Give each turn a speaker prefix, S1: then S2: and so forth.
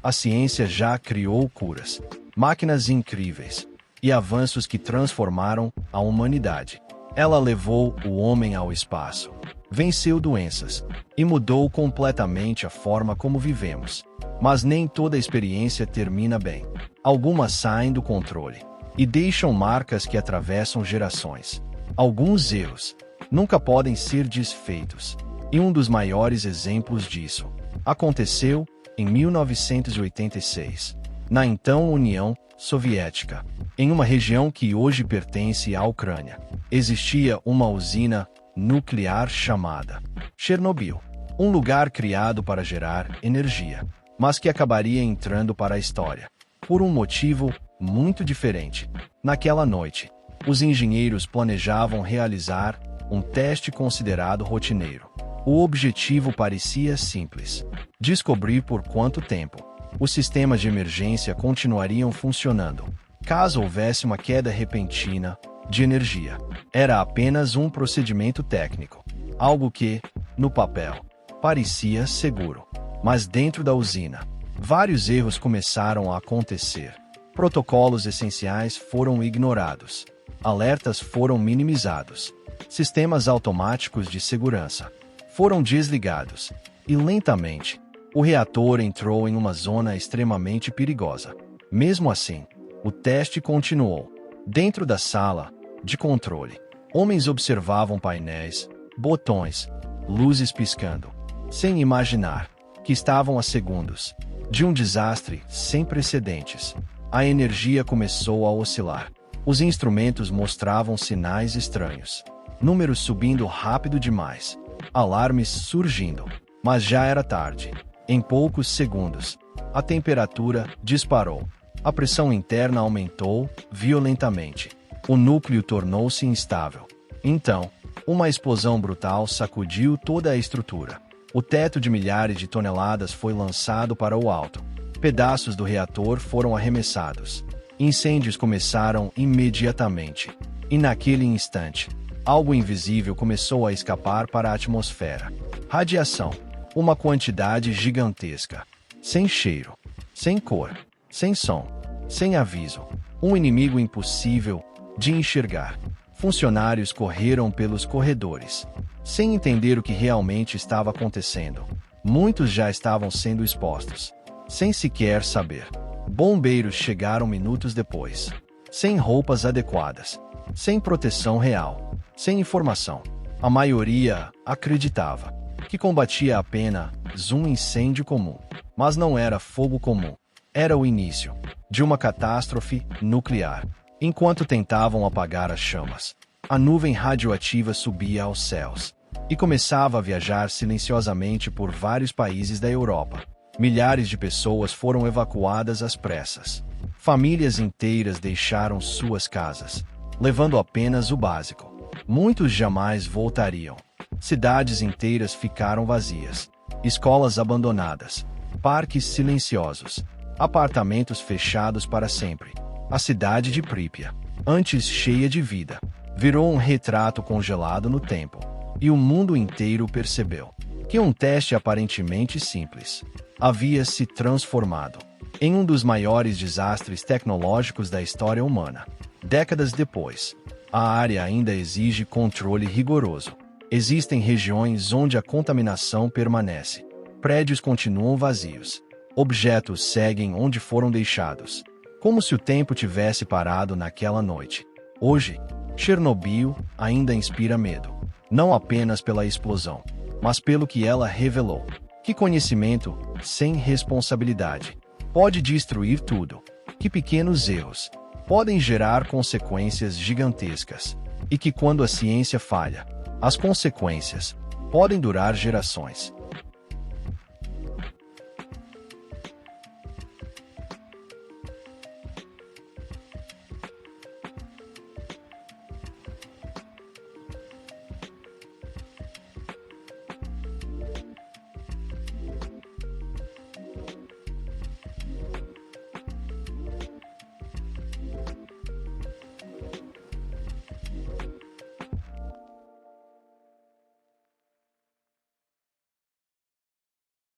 S1: A ciência já criou curas, máquinas incríveis e avanços que transformaram a humanidade. Ela levou o homem ao espaço, venceu doenças e mudou completamente a forma como vivemos. Mas nem toda experiência termina bem. Algumas saem do controle e deixam marcas que atravessam gerações. Alguns erros nunca podem ser desfeitos. E um dos maiores exemplos disso aconteceu em 1986, na então União Soviética. Em uma região que hoje pertence à Ucrânia, existia uma usina nuclear chamada Chernobyl, um lugar criado para gerar energia, mas que acabaria entrando para a história por um motivo muito diferente. Naquela noite, os engenheiros planejavam realizar um teste considerado rotineiro. O objetivo parecia simples: descobrir por quanto tempo os sistemas de emergência continuariam funcionando caso houvesse uma queda repentina de energia. Era apenas um procedimento técnico, algo que, no papel, parecia seguro. Mas dentro da usina, vários erros começaram a acontecer. Protocolos essenciais foram ignorados, alertas foram minimizados, sistemas automáticos de segurança foram desligados, e lentamente, o reator entrou em uma zona extremamente perigosa. Mesmo assim, o teste continuou. Dentro da sala de controle, homens observavam painéis, botões, luzes piscando, sem imaginar que estavam a segundos de um desastre sem precedentes. A energia começou a oscilar. Os instrumentos mostravam sinais estranhos. Números subindo rápido demais. Alarmes surgindo. Mas já era tarde. Em poucos segundos, a temperatura disparou. A pressão interna aumentou violentamente. O núcleo tornou-se instável. Então, uma explosão brutal sacudiu toda a estrutura. O teto de milhares de toneladas foi lançado para o alto. Pedaços do reator foram arremessados. Incêndios começaram imediatamente. E naquele instante, algo invisível começou a escapar para a atmosfera. Radiação. Uma quantidade gigantesca. Sem cheiro, sem cor, sem som, sem aviso. Um inimigo impossível de enxergar. Funcionários correram pelos corredores, sem entender o que realmente estava acontecendo. Muitos já estavam sendo expostos, sem sequer saber. Bombeiros chegaram minutos depois, sem roupas adequadas, sem proteção real, sem informação. A maioria acreditava que combatia apenas um incêndio comum, mas não era fogo comum. Era o início de uma catástrofe nuclear. Enquanto tentavam apagar as chamas, a nuvem radioativa subia aos céus e começava a viajar silenciosamente por vários países da Europa. Milhares de pessoas foram evacuadas às pressas. Famílias inteiras deixaram suas casas, levando apenas o básico. Muitos jamais voltariam. Cidades inteiras ficaram vazias. Escolas abandonadas. Parques silenciosos. Apartamentos fechados para sempre. A cidade de Pripyat, antes cheia de vida, virou um retrato congelado no tempo. E o mundo inteiro percebeu que um teste aparentemente simples havia se transformado em um dos maiores desastres tecnológicos da história humana. Décadas depois, a área ainda exige controle rigoroso. Existem regiões onde a contaminação permanece. Prédios continuam vazios. Objetos seguem onde foram deixados, como se o tempo tivesse parado naquela noite. Hoje, Chernobyl ainda inspira medo, não apenas pela explosão, mas pelo que ela revelou. Que conhecimento, sem responsabilidade, pode destruir tudo. Que pequenos erros podem gerar consequências gigantescas. E que quando a ciência falha, as consequências podem durar gerações.